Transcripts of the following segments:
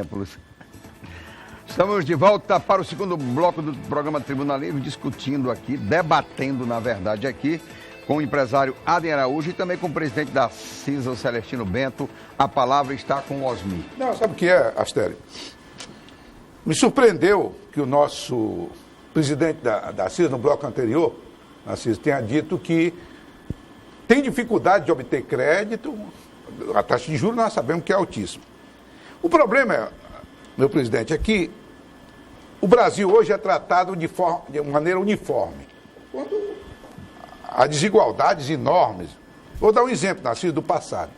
Minneapolis. Estamos de volta para o segundo bloco do programa Tribuna Livre, discutindo aqui, debatendo, na verdade, aqui, com o empresário Adem Araújo e também com o presidente da CISA, Celestino Bento. A palavra está com o Osmi. Não, sabe o que é, Astério? Me surpreendeu que o nosso presidente da CISA, no bloco anterior, a CISA, tenha dito que tem dificuldade de obter crédito, a taxa de juros nós sabemos que é altíssima. O problema, meu presidente, é que o Brasil hoje é tratado de maneira uniforme. Quando há desigualdades enormes. Vou dar um exemplo, Narciso, do passado.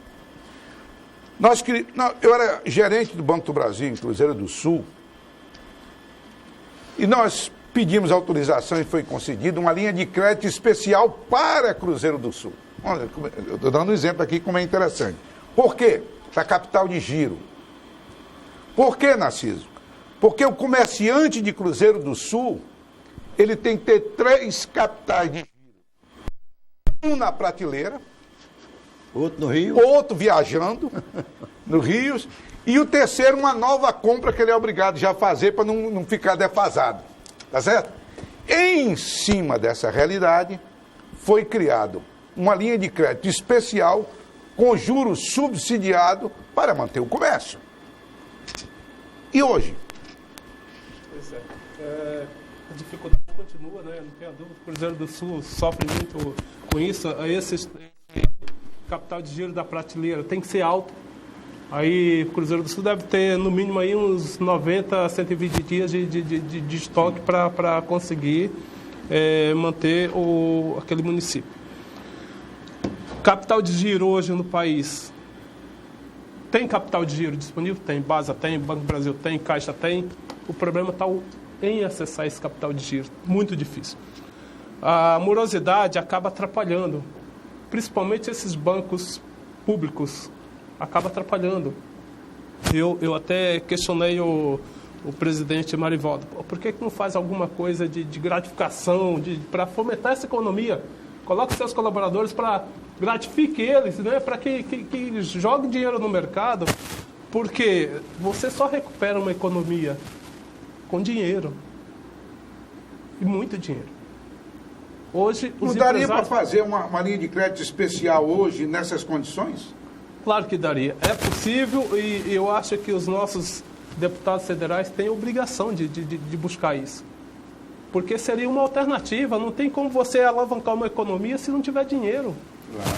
Eu era gerente do Banco do Brasil, em Cruzeiro do Sul, e nós pedimos autorização e foi concedida uma linha de crédito especial para Cruzeiro do Sul. Olha, eu estou dando um exemplo aqui como é interessante. Por quê? Para capital de giro. Por quê, Narciso? Porque o comerciante de Cruzeiro do Sul, ele tem que ter 3 capitais de giro. Um na prateleira, outro no Rio, outro viajando no Rio, e o terceiro uma nova compra que ele é obrigado já a fazer para não ficar defasado. Tá certo? Em cima dessa realidade, foi criado uma linha de crédito especial com juros subsidiados para manter o comércio. E hoje? Pois é. A dificuldade continua, né? Não tenho dúvida. O Cruzeiro do Sul sofre muito com isso. Esse capital de giro da prateleira tem que ser alto. Aí o Cruzeiro do Sul deve ter, no mínimo, aí uns 90 a 120 dias de estoque para conseguir manter aquele município. Capital de giro hoje no país. Tem capital de giro disponível? Tem. Basa tem, Banco do Brasil tem, Caixa tem. O problema está em acessar esse capital de giro. Muito difícil. A morosidade acaba atrapalhando. Principalmente esses bancos públicos. Acaba atrapalhando. Eu até questionei o presidente Marivaldo. Por que não faz alguma coisa de gratificação, para fomentar essa economia? Coloque seus colaboradores para gratifique eles, né? Para que jogue dinheiro no mercado, porque você só recupera uma economia com dinheiro. E muito dinheiro. Hoje, não daria para fazer uma linha de crédito especial hoje nessas condições? Claro que daria. É possível e eu acho que os nossos deputados federais têm obrigação de buscar isso. Porque seria uma alternativa. Não tem como você alavancar uma economia se não tiver dinheiro. Claro.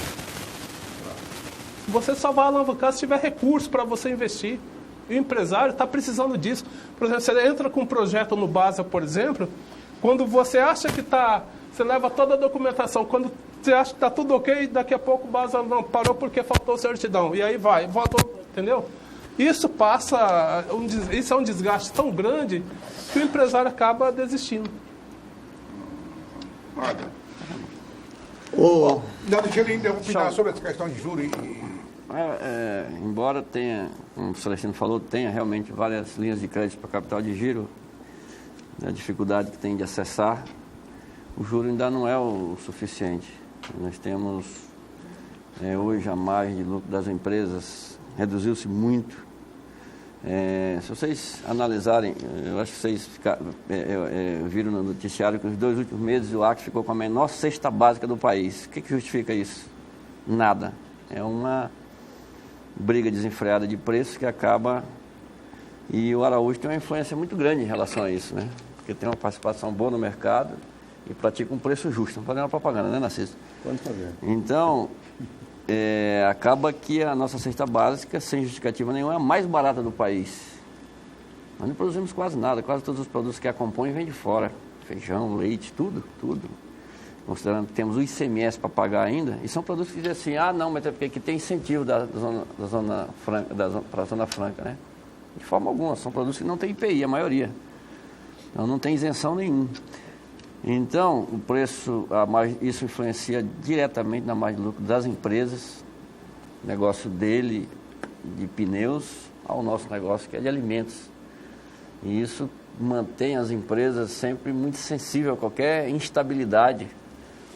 Você só vai alavancar se tiver recurso para você investir. E o empresário está precisando disso. Por exemplo, você entra com um projeto no Basa, por exemplo, quando você acha que está... Você leva toda a documentação. Quando você acha que está tudo ok, daqui a pouco o Basa não parou porque faltou certidão. E aí volta, entendeu? Isso isso é um desgaste tão grande que o empresário acaba desistindo. Olha. Deixa ele ainda opinar sobre essa questão de juros embora tenha, como o Celestino falou, tenha realmente várias linhas de crédito para capital de giro, a dificuldade que tem de acessar, o juro ainda não é o suficiente. Nós temos hoje a margem de lucro das empresas reduziu-se muito. Se vocês analisarem, eu acho que vocês viram no noticiário que nos 2 últimos meses o Acre ficou com a menor cesta básica do país. O que justifica isso? Nada. É uma briga desenfreada de preços que acaba... E o Araújo tem uma influência muito grande em relação a isso, né? Porque tem uma participação boa no mercado e pratica um preço justo. Não fazendo uma propaganda, né, Narciso? Pode fazer. Então... acaba que a nossa cesta básica, sem justificativa nenhuma, é a mais barata do país. Nós não produzimos quase nada, quase todos os produtos que a compõem vêm de fora. Feijão, leite, tudo. Considerando que temos o ICMS para pagar ainda, e são produtos que dizem assim, não, mas é porque aqui tem incentivo para a Zona Franca, né? De forma alguma, são produtos que não têm IPI, a maioria. Então não tem isenção nenhuma. Então, o preço, isso influencia diretamente na margem de lucro das empresas, negócio dele, de pneus, ao nosso negócio, que é de alimentos. E isso mantém as empresas sempre muito sensíveis a qualquer instabilidade,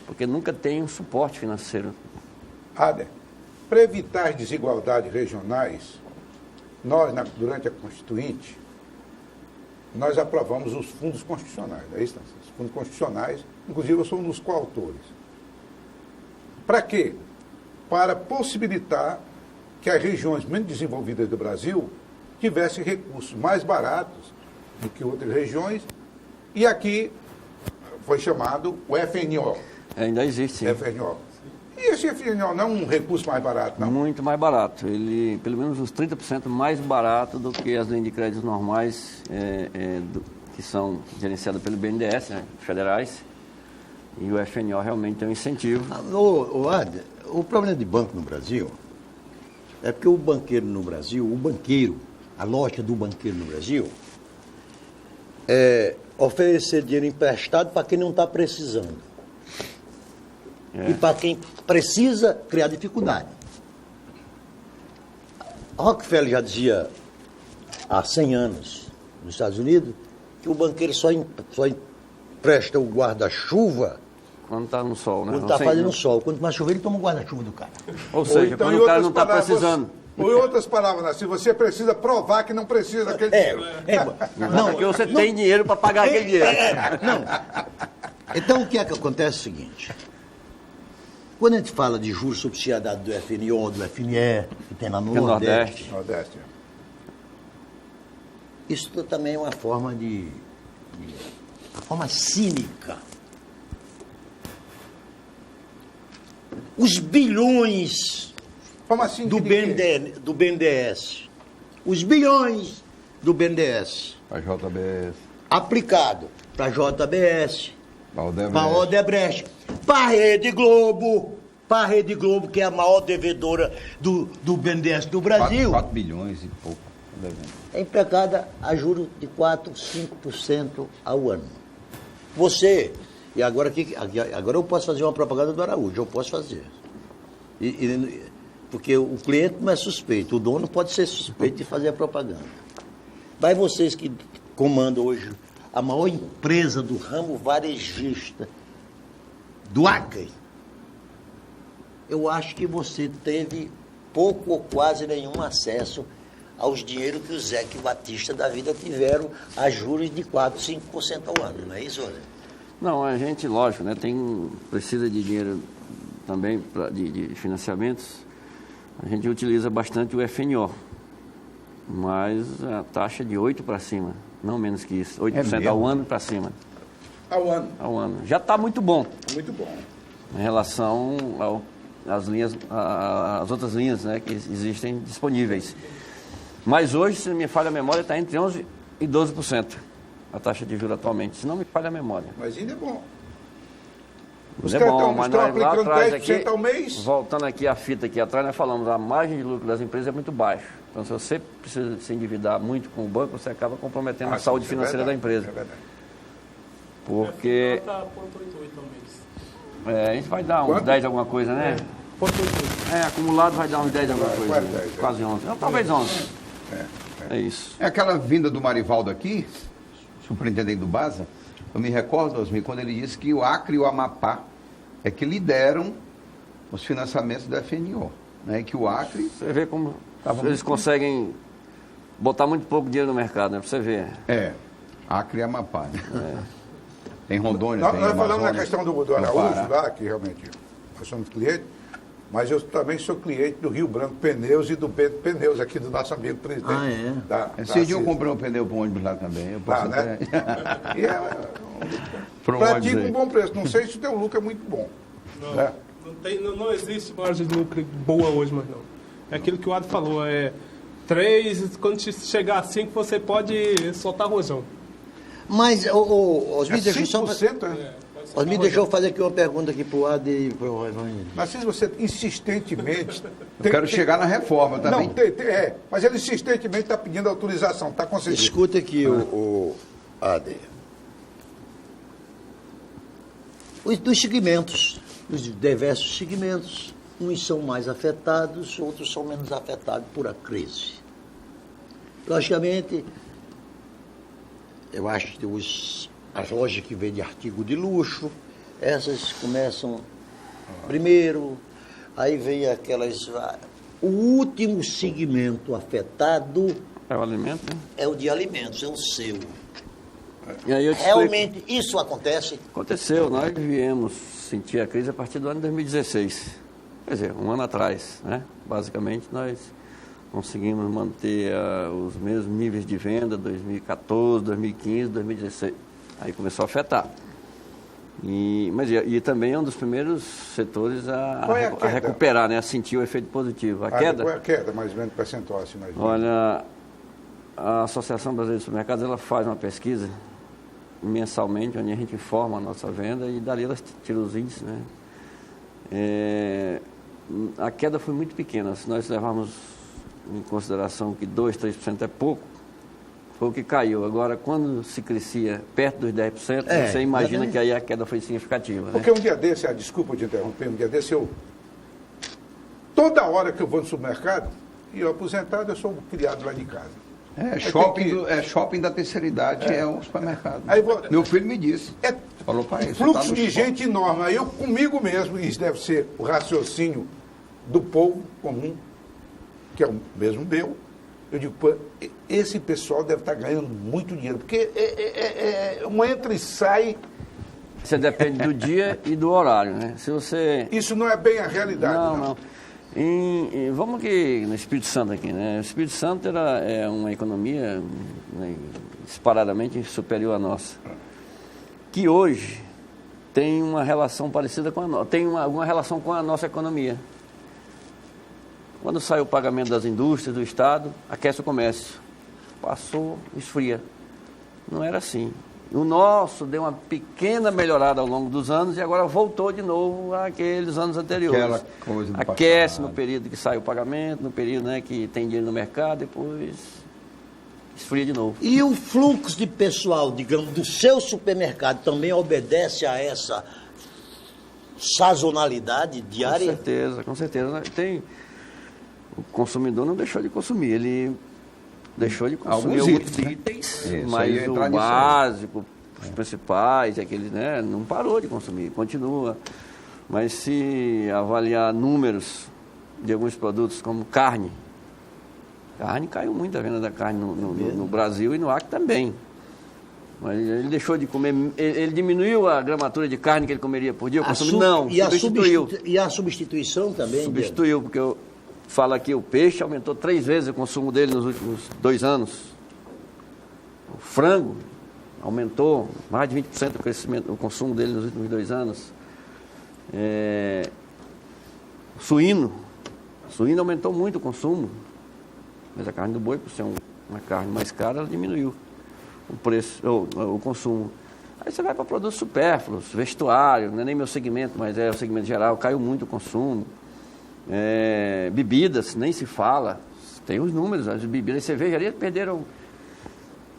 porque nunca tem um suporte financeiro. Adem, para evitar desigualdades regionais, nós, durante a Constituinte, nós aprovamos os fundos constitucionais. É isso, os fundos constitucionais, inclusive eu sou um dos coautores. Para quê? Para possibilitar que as regiões menos desenvolvidas do Brasil tivessem recursos mais baratos do que outras regiões. E aqui foi chamado o FNO. Ainda existe, sim. FNO. E esse FNO não é um recurso mais barato, não? Muito mais barato. Ele, pelo menos uns 30% mais barato do que as linhas de créditos normais, que são gerenciadas pelo BNDES, né, federais. E o FNO realmente tem um incentivo. Ada, o problema de banco no Brasil é porque o banqueiro no Brasil, a lógica do banqueiro no Brasil é oferecer dinheiro emprestado para quem não está precisando. E para quem precisa, criar dificuldade. Rockefeller já dizia há 100 anos, nos Estados Unidos, que o banqueiro só empresta o guarda-chuva quando está no sol, né? quando está fazendo sol. Quando mais chover, ele toma o guarda-chuva do cara. Ou seja, então, quando o cara não está precisando. Ou em outras palavras, se você precisa provar que não precisa daquele dinheiro. Não, porque você tem dinheiro para pagar aquele dinheiro. Não. Então, o que é que acontece é o seguinte. Quando a gente fala de juros subsidiados do FNO, do FNE, que tem lá no Nordeste, isso também é uma forma uma forma cínica. Os bilhões do BNDES, os bilhões do BNDES, Para JBS. aplicado para JBS, Odebrecht. para Odebrecht, para a Rede Globo, que é a maior devedora do BNDES do Brasil, 4 bilhões e pouco. é empregada a juros de 4%, 5% ao ano. Você, e agora eu posso fazer uma propaganda do Araújo, eu posso fazer. Porque o cliente não é suspeito, o dono pode ser suspeito de fazer a propaganda. Mas vocês que comandam hoje a maior empresa do ramo varejista do Acre, eu acho que você teve pouco ou quase nenhum acesso aos dinheiros que o Zeca e Batista da vida tiveram a juros de 4%, 5% ao ano, não é isso, Olha? Não, a gente, lógico, né, precisa de dinheiro também de financiamentos. A gente utiliza bastante o FNO, mas a taxa de 8% para cima, não menos que isso, 8% ao ano para cima. Ao ano? Ao ano. Já está muito bom. Muito bom. Em relação às outras linhas, né, que existem disponíveis. Mas hoje, se não me falha a memória, está entre 11% e 12% a taxa de juros atualmente, se não me falha a memória. Mas ainda é bom. Os Ainda é caras bom, mas estão nós lá aplicando atrás 10% aqui, ao mês. voltando aqui a fita aqui atrás, nós falamos, a margem de lucro das empresas é muito baixa. Então, se você precisa se endividar muito com o banco, você acaba comprometendo a saúde financeira da empresa. É verdade. Porque Está 0,88 ao mês. a gente vai dar uns Quanto? 10 alguma coisa, né? 0,88. Acumulado vai dar uns 10 alguma coisa. quase né? 10, Quase 11. Não, talvez 11. É isso. É aquela vinda do Marivaldo aqui, superintendente do BASA, eu me recordo, Osmir, quando ele disse que o Acre e o Amapá é que lideram os financiamentos da FNO, né? Que o Acre... Você vê como eles conseguem botar muito pouco dinheiro no mercado, né? Pra você ver. Acre e Amapá, né? Tem Rondônia, Nós tem falamos na Amazonas, questão do tem Araújo, Pará. lá, que realmente nós somos clientes, mas eu também sou cliente do Rio Branco Pneus e do Bento Pneus, aqui do nosso amigo presidente. Ah, é? Esse dia eu comprei um pneu para um ônibus lá também. Eu posso né? até... E Para um pratica ônibus um aí. bom preço. Não sei se o teu lucro é muito bom. Né? Não existe margem de lucro boa hoje, mas não. É aquilo que o Ado falou, 3, quando chegar a 5, você pode soltar rojão. Mas, Osmir, É deixa eu só... 5%, né? Osmir, deixa eu fazer aqui uma pergunta aqui pro Ada e pro Evangelho. Mas se você insistentemente... Eu quero chegar na reforma também. Não, mas ele insistentemente está pedindo autorização, está concedido. Escuta aqui, o Ade. Dos segmentos, dos diversos segmentos, uns são mais afetados, outros são menos afetados por a crise. Logicamente, eu acho que as lojas que vendem artigo de luxo, essas começam primeiro, aí vem aquelas O último segmento afetado É o alimento, né? é o de alimentos, é o seu. E aí eu te explico. Realmente isso acontece? Aconteceu, nós viemos sentir a crise a partir do ano de 2016. Quer dizer, um ano atrás, né? Basicamente, nós conseguimos manter os mesmos níveis de venda 2014, 2015, 2016. Aí começou a afetar. E também é um dos primeiros setores a recuperar, né? A sentir o efeito positivo. Qual é a queda, mais ou menos, percentual? Assim, mais Olha, a Associação Brasileira de Supermercados, ela faz uma pesquisa mensalmente, onde a gente informa a nossa venda e dali ela tira os índices, né? A queda foi muito pequena. Se nós levarmos em consideração que 2%, 3% é pouco, foi o que caiu. Agora, quando se crescia perto dos 10%, você imagina que aí a queda foi significativa. Porque um dia desse, desculpa te interromper, um dia desse toda hora que eu vou no supermercado, e eu aposentado, eu sou criado lá de casa. Shopping da terceira idade é um supermercado. Meu filho me disse. Falou para isso. Fluxo de gente enorme. Aí eu comigo mesmo, isso deve ser o raciocínio do povo comum, que é o mesmo meu. Eu digo, pô, esse pessoal deve estar ganhando muito dinheiro, porque um entra e sai. Você depende do dia e do horário, né? Se você... Isso não é bem a realidade, não. Vamos que no Espírito Santo aqui, né? O Espírito Santo é uma economia, né, disparadamente superior à nossa, que hoje tem uma relação parecida com a nossa, tem alguma relação com a nossa economia. Quando sai o pagamento das indústrias, do Estado, aquece o comércio. Passou, esfria. Não era assim. O nosso deu uma pequena melhorada ao longo dos anos e agora voltou de novo àqueles anos anteriores. Aquela coisa do aquece passado. no período que sai o pagamento, no período, né, que tem dinheiro no mercado, depois esfria de novo. E o fluxo de pessoal, digamos, do seu supermercado também obedece a essa sazonalidade diária? Com certeza. O consumidor não deixou de consumir, ele deixou de consumir alguns itens, mas o básico, os principais, aqueles, né, não parou de consumir, continua. Mas se avaliar números de alguns produtos como carne caiu muito a venda da carne no Brasil e no Acre também. Mas ele deixou de comer, ele diminuiu a gramatura de carne que ele comeria por dia, substituiu. E a substituição também? Substituiu, porque eu falo aqui, o peixe aumentou 3 vezes o consumo dele nos últimos 2 anos. O frango aumentou mais de 20% o crescimento, o consumo dele nos últimos 2 anos. O suíno aumentou muito o consumo, mas a carne do boi, por ser uma carne mais cara, ela diminuiu o preço, o consumo. Aí você vai para produtos supérfluos, vestuário, não é nem meu segmento, mas é o segmento geral, caiu muito o consumo. Bebidas, nem se fala, tem os números, as bebidas, as cervejarias perderam,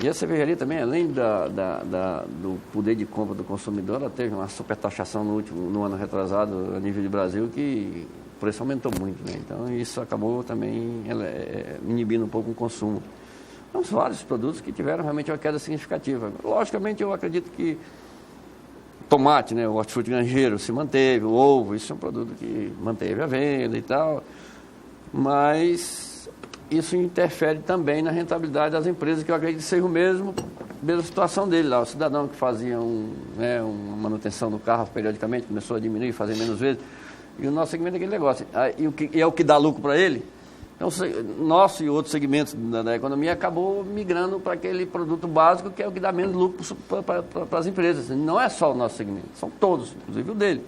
e a cervejaria também, além do poder de compra do consumidor, ela teve uma supertaxação no ano retrasado a nível de Brasil, que o preço aumentou muito, né? Então isso acabou também inibindo um pouco o consumo. Então, vários produtos que tiveram realmente uma queda significativa. Logicamente, eu acredito que tomate, né, o hortifruti granjeiro se manteve, o ovo, isso é um produto que manteve a venda e tal, mas isso interfere também na rentabilidade das empresas, que eu acredito que seja a mesma situação dele lá. O cidadão que fazia uma manutenção do carro periodicamente, começou a diminuir, fazer menos vezes, e o nosso segmento é aquele negócio, e é o que dá lucro para ele. Então, nosso e outros segmentos da economia acabou migrando para aquele produto básico, que é o que dá menos lucro para as empresas. Não é só o nosso segmento, são todos, inclusive o dele.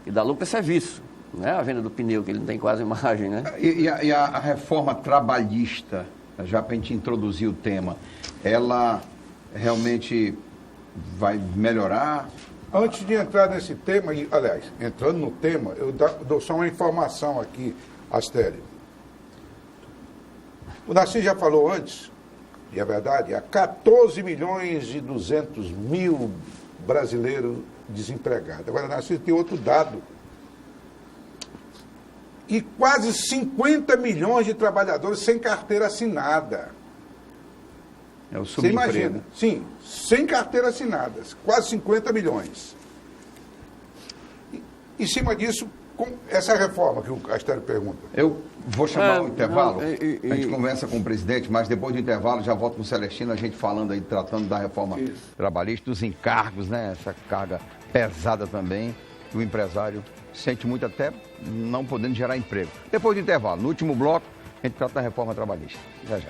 O que dá lucro é serviço, não é a venda do pneu, que ele não tem quase margem, né? E a reforma trabalhista, já para a gente introduzir o tema, ela realmente vai melhorar? Antes de entrar nesse tema, aliás, entrando no tema, eu dou só uma informação aqui, Astério. O Narciso já falou antes, e é verdade, há 14.200.000 brasileiros desempregados. Agora, Narciso, tem outro dado. E quase 50 milhões de trabalhadores sem carteira assinada. É o subemprego. Você imagina? Sim, sem carteira assinada, quase 50 milhões. Em cima disso, Essa reforma que o Astério pergunta. Eu vou chamar o intervalo, não, a gente conversa com o presidente, mas depois do intervalo já volto com o Celestino, a gente falando aí, tratando da reforma trabalhista, dos encargos, né? Essa carga pesada também, que o empresário sente muito até não podendo gerar emprego. Depois do intervalo, no último bloco, a gente trata da reforma trabalhista. Já já.